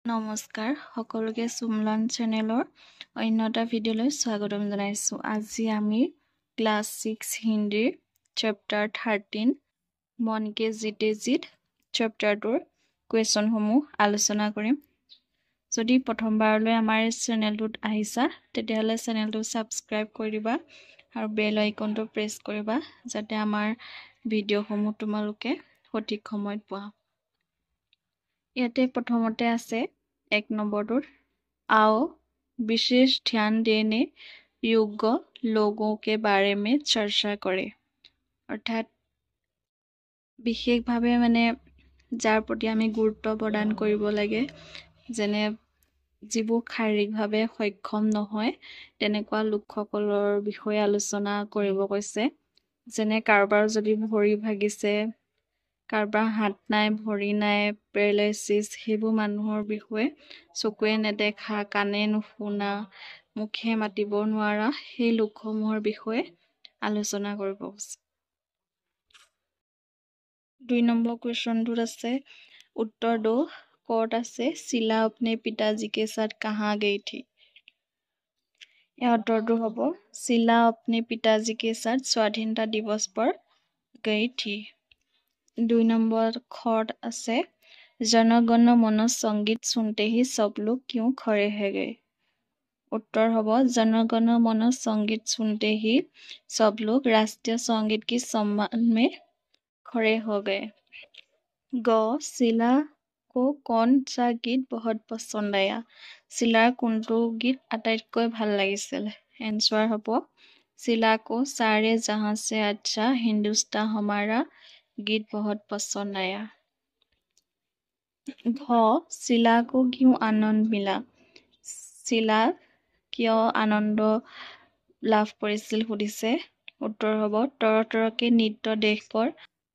নমস্কাৰ সকলোকে সুমলন চেনেলৰ অন্য এটা ভিডিঅ'লৈ স্বাগতম জনাইছোঁ। আজি আমি ক্লাছ 6 হিন্দীৰ চেপ্টাৰ 13 মন কে জিতে জিত চেপ্টাৰটোৰ কুৱেশ্যনসমূহ আলোচনা কৰিম। যদি প্ৰথমবাৰলৈ আমাৰ চেনেলটোত আহিছা তেতিয়াহ'লে চেনেলটো ছাবস্ক্ৰাইব কৰি দিবা আৰু বেল আইকনটো প্ৰেছ কৰিবা যাতে আমাৰ ভিডিঅ'সমূহ তোমালোকে সঠিক সময়ত পোৱা। ইয়াতে প্ৰথমতে আছে 1 নম্বৰটোৰ आओ विशेष ध्यान देने योग्य लोगों के बारे में चर्चा करे। অৰ্থাৎ বিশেষভাৱে যাৰ প্ৰতি আমি গুৰুত্ব প্ৰদান কৰিব লাগে, যেনে যিবোৰ শাৰীৰিকভাৱে সক্ষম নহয় তেনেকুৱা লোকসকলৰ বিষয়ে আলোচনা কৰিব কৈছে। যেনে কাৰোবাৰ যদি ভৰি ভাগিছে, কাৰোবাৰ হাত নাই, ভৰি নাই, পেৰালাইচিছ, সেইবোৰ মানুহৰ বিষয়ে চকুৱে নেদেখা, কাণে নুশুনা, মুখে মাতিব নোৱাৰা সেই লোকসমূহৰ বিষয়ে আলোচনা কৰিব কৈছে। 2 নম্বৰ কুৱেশ্যনটোত আছে উত্তৰ দো ক'ত আছে শিলা अपने पिताजी के साथ कहाँ गई थी। ইয়াৰ উত্তৰটো হ'ব শিলা अपने पिताजी के साथ স্বাধীনতা দিৱস पर गई थी। 2 নম্বৰ खर्ड আছে जनगण मन संगीत सुनते ही सब लोग क्यों खड़े है गए। उत्तर होगा जनगण मन संगीत सुनते ही सब लोग राष्ट्रीय संगीत की सम्मान में खड़े हो गए। ग शिला को कौन सा गीत बहुत पसंद आया। शिलार कोनটো गीत আটাইতকৈ ভাল লাগিছিল। एंसर होगा शिला को सारे जहां से अच्छा हिंदुस्तान हमारा गीत बहुत पसंद आया। घ शिला को क्यों आनंद मिला। शिला क्यों आनंद लाभ কৰিছিল সুধিছে। उत्तर होगा तरह तरह के नृत्य देखकर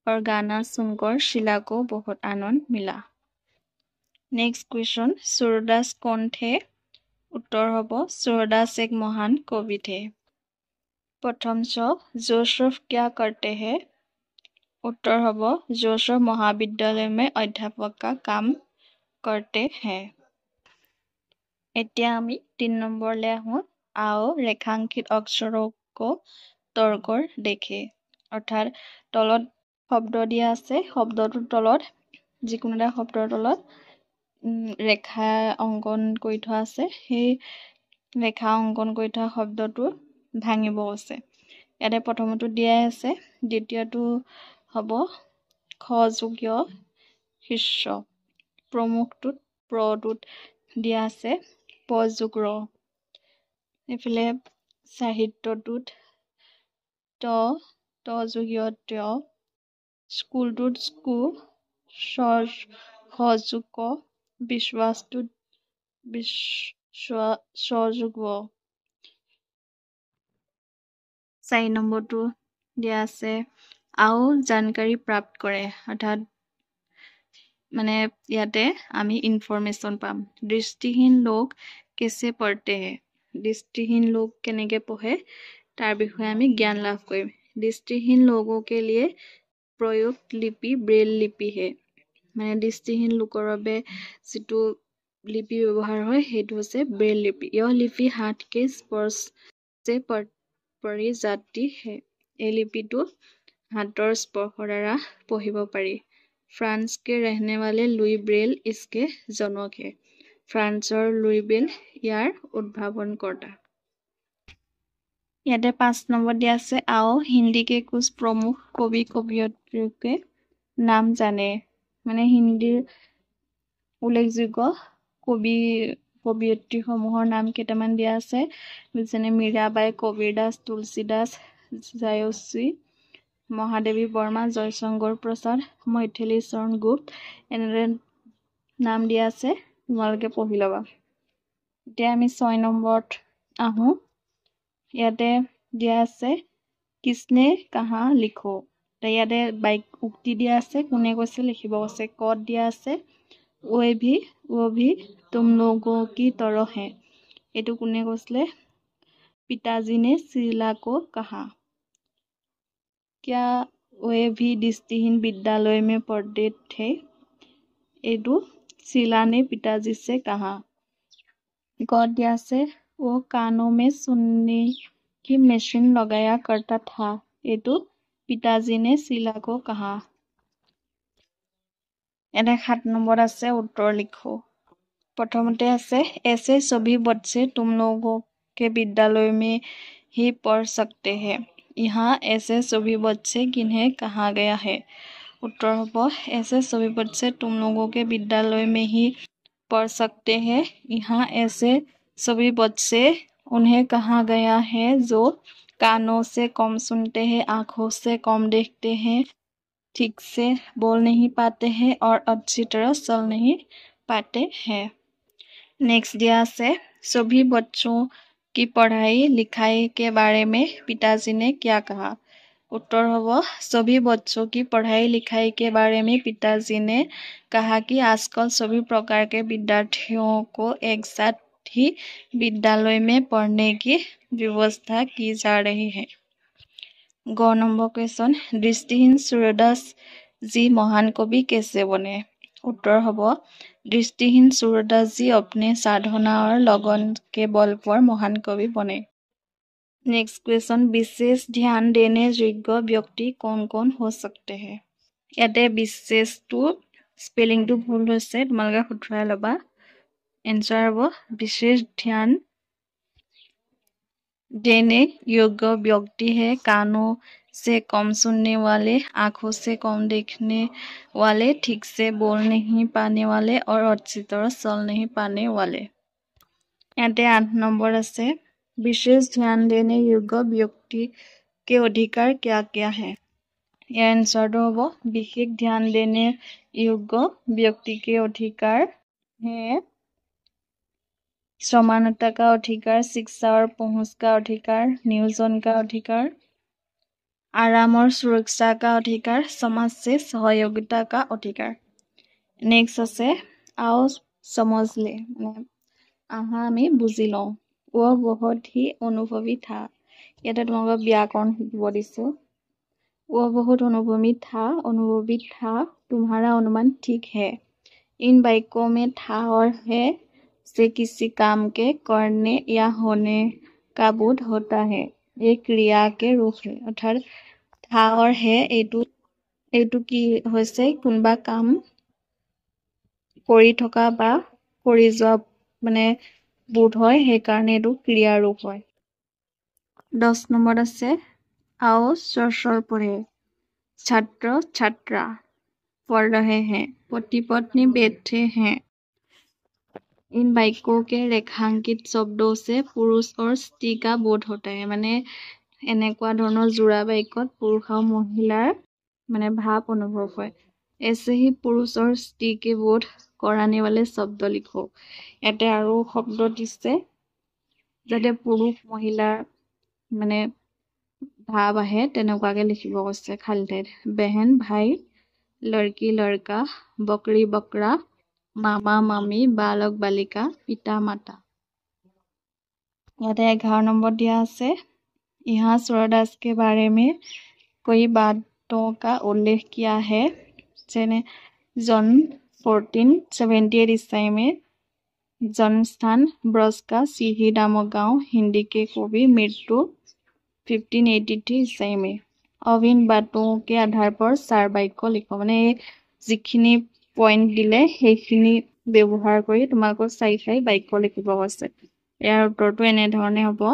और गाना सुनकर शिला को बहुत आनंद मिला। नेक्स्ट क्वेश्चन सूरदास कौन थे। उत्तर होगा सूरदास एक महान कवि थे। प्रथम जोसेफ क्या करते हैं। उत्तर होगा जोसेफ महाविद्यालय में अध्यापक का काम करते हैं। এতিয়া আমি 3 নম্বৰলৈ আহোঁ। आओ ৰেখাংকিত অক্ষरों को তৰ্কৰ দেখে। অৰ্থাৎ তলত শব্দ দিয়া আছে, শব্দটোৰ তলত যিকোনো এটা শব্দৰ তলত ৰেখা অংকন কৰি থোৱা আছে, সেই ৰেখা অংকন কৰি থোৱা শব্দটো ভাঙিব আছে। ইয়াতে প্ৰথমটো দিয়াই আছে, দ্বিতীয়টো হ'ব খযোগ্য শিষ্য, প্ৰমুখটোত প্ৰটোত দিয়া আছে পযোগ ৰ, এইফালে সাহিত্যটোত তযোগীয় ত, স্কুলটোত স্কু, সযোগ ক, বিশ্বাসটোত সযোগ ৱ। 4 নম্বৰটো দিয়া আছে आओ जानकारी प्राप्त करे। অৰ্থাৎ ইয়াতে আমি ইনফৰমেশ্যন পাম। দৃষ্টিহীন লোক কেছে পঢ়তে হে। দৃষ্টিহীন লোক কেনেকৈ পঢ়ে তাৰ বিষয়ে আমি জ্ঞান লাভ কৰিম। দৃষ্টিহীন লোগों के लिए प्रयुक्त लिपि ब्रेल लिपि है। দৃষ্টিহীন লোকৰ বাবে যিটো লিপি ব্যৱহাৰ হয় সেইটো হৈছে ব্ৰেল লিপি। यह लिपि हाथ के स्पर्श से पढ़ी जाती है। এই লিপিটো हाथर स्पर्शৰ দ্বাৰা পঢ়িব পাৰি। फ्रांस के रहने वाले लुई ब्रेल इसके जनक है। फ्रांसर लुई ब्रेल ইয়াৰ উদ্ভাৱনকৰ্তা। ইয়াতে 5 নম্বৰ দিয়া আছে आओ हिंदी के कुछ प्रमुख कवि कवियत्रियों के नाम जाने। হিন্দীৰ উল্লেখযোগ্য কবি কবিয়ত্ৰীসমূহৰ নাম কেইটামান দিয়া আছে, যেনে মীৰাবাই, কবিৰ দাস, তুলসী দাস, জায়শ্ৰী, মহাদেৱী বৰ্মা, জয়শংকৰ প্ৰসাদ, মৈথিলী চৰণ গুপ্ত, এনেদৰে নাম দিয়া আছে, তোমালোকে পঢ়ি ল'বা। এতিয়া আমি 6 নম্বৰত আহোঁ। ইয়াতে দিয়া আছে কিসনে কাহা লিখো। ইয়াতে উক্তি দিয়া আছে, কোনে কৈছে লিখিব কৈছে। কত দিয়া আছে वो भी तुम लोगों की तरह है। এইটো কোনে কৈছিলে, पिताजी ने शीला को कहा। क्या वे भी दृष्टिहीन विद्यालय में पढ़ते थे। এইটো सिला ने पिताजी से कहा। ग दिया से वो कानों में सुनने की मशीन लगाया करता था। एटू पिताजी ने सिला को कहा। एने 7 নম্বৰ আছে उत्तर लिखो। प्रथमते আছে ऐसे सभी बच्चे तुम लोगों के विद्यालय में ही पढ़ सकते हैं। यहाँ ऐसे सभी बच्चे किन्हें कहा गया है। उत्तर होगा ऐसे सभी बच्चे तुम लोगों के विद्यालय में ही पढ़ सकते हैं। यहाँ ऐसे सभी बच्चे उन्हें कहा गया है जो कानों से कम सुनते हैं, आंखों से कम देखते हैं, ठीक से बोल नहीं पाते हैं और अच्छी तरह चल नहीं पाते हैं। नेक्स्ट दिया से सभी बच्चों की पढ़ाई लिखाई के बारे में पिताजी ने क्या कहा। उत्तर होगा सभी बच्चों की पढ़ाई लिखाई के बारे में पिताजी ने कहा कि आजकल सभी प्रकार के विद्यार्थियों को एक साथ ही विद्यालय में पढ़ने की व्यवस्था की जा रही है। ग नंबर क्वेश्चन दृष्टिहीन सूर्यदास जी महान कवि कैसे बने। उत्तर होगा दृष्टिहीन सूर्यदास जी अपने साधना और लगन के बल पर महान कवि बने। नेक्स्ट क्वेश्चन विशेष ध्यान देने योग्य व्यक्ति कौन कौन हो सकते हैं। याते विशेष टू स्पेलिंग टू भूल होइसे तुमालोके खुतराय लबा। एन्सार होबो विशेष ध्यान देने योग्य व्यक्ति है कानों से कम सुनने वाले, आंखों से कम देखने वाले, ठीक से बोल नहीं पाने वाले और अच्छी तरह चल नहीं पाने वाले। याते 8 नंबर আছে विशेष ध्यान देने योग्य व्यक्ति के अधिकार क्या क्या है। यह आंसर होगा विशेष ध्यान देने योग्य व्यक्ति के अधिकार है समानता का अधिकार, शिक्षा और पहुंच का अधिकार, नियोजन का अधिकार, आराम और सुरक्षा का अधिकार, समाज से सहयोगिता का अधिकार। नेक्स्ट আছে आओ समझ ले हमें बुझी लो। वह बहुत ही अनुभवी था। याते तुम्हारा व्याकरण शिकिब दिसो। वह बहुत अनुभवी था तुम्हारा अनुमान ठीक है। इन वाक्यों में था और है से किसी काम के करने या होने का बोध होता है। एक क्रिया के रूप है अर्थात था और है एटू की होइसे कोनबा काम কৰি থকা বা কৰি যোৱা মানে बोध হয় हे कारणे एटू क्रिया रूप হয়। 10 নম্বৰ আছে आओ स्वर पढ़े। छात्र छात्रा पढ़ रहे हैं, पति पत्नी बैठे हैं। इन वाक्यों के रेखांकित शब्दों से पुरुष और स्त्री का बोध होता है। माने এনেকুৱা ধৰণৰ जोड़ा वाक्यत पुरुष और महिलार माने भाव अनुभव হয়। ऐसे ही पुरुष और स्त्री के बोध कराने वाले शब्द लिखो। याते आरो शब्द दिसे जाते पुरुष महिलार माने भाव आहे तेनेकुवाके लिखिब কৈছে खाली ठाईत। बहन भाई, लड़की लड़का, बकरी बकरा, मामा मामी, बालक बालिका, पिता माता। याते 11 नंबर दिया আছে यहाँ सूर्यदास के बारे में कई बातों का उल्लेख किया है। जैसे जन्म 1478 ईस्वी में, जन्म स्थान ब्रज का सीही नामक गांव, हिंदी के कवि, मृत्यु 1583 ईस्वी में। अब इन बातों के आधार पर 4 वाक्य लिखो। माने जिखिनि पॉइंट दिले हेखिनि व्यवहार करी तुमाको 4 वाक्य लिखिब কৈছে। यार उत्तरটো एने धरणे हबो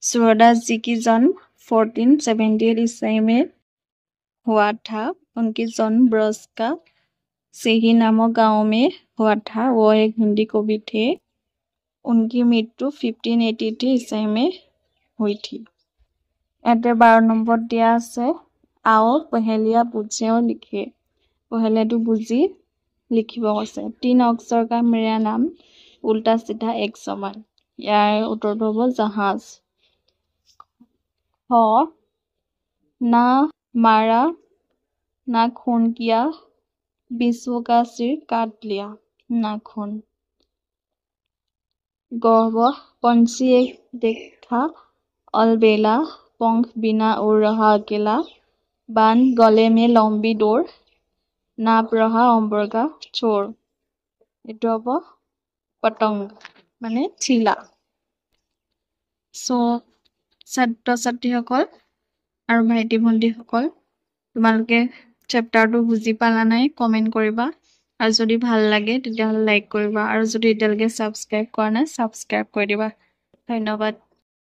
सूर्यदास जी की जन्म 1478 ईस्वी में हुआ था। उनकी जन्म ब्रज का सीही नामक गांव में हुआ था। वो एक हिंदी कवि थे। उनकी मृत्यु 1583 ईस्वी में हुई थी। याते 12 नंबर दिया আছে आओ पहेलिया पूछे और लिखे। पहेलियाটো बुझी लिखिब কৈছে। 3 अक्षर का मेरा नाम उल्टा सीधा एक समान। यार उत्तरটো হ'ব जहाज। ख ना मारा ना खून किया, विश्व का सिर काट लिया, नाखून। ग पंछी एक देखा अलबेला, पंख बिना उड़ रहा अकेला, बांध गले में लंबी डोर, नाप रहा अंबर का चोर। এইটো হ'ব পতংগ মানে চিলা। ছাত্ৰ-ছাত্ৰীসকল আৰু ভাইটি ভণ্টিসকল, তোমালোকে চেপ্টাৰটো বুজি পালা নাই? কমেণ্ট কৰিবা। আৰু যদি ভাল লাগে তেতিয়াহ'লে লাইক কৰিবা। আৰু যদি এতিয়ালৈকে ছাবস্ক্ৰাইব কৰা নাই, ছাবস্ক্ৰাইব কৰি দিবা। ধন্যবাদ।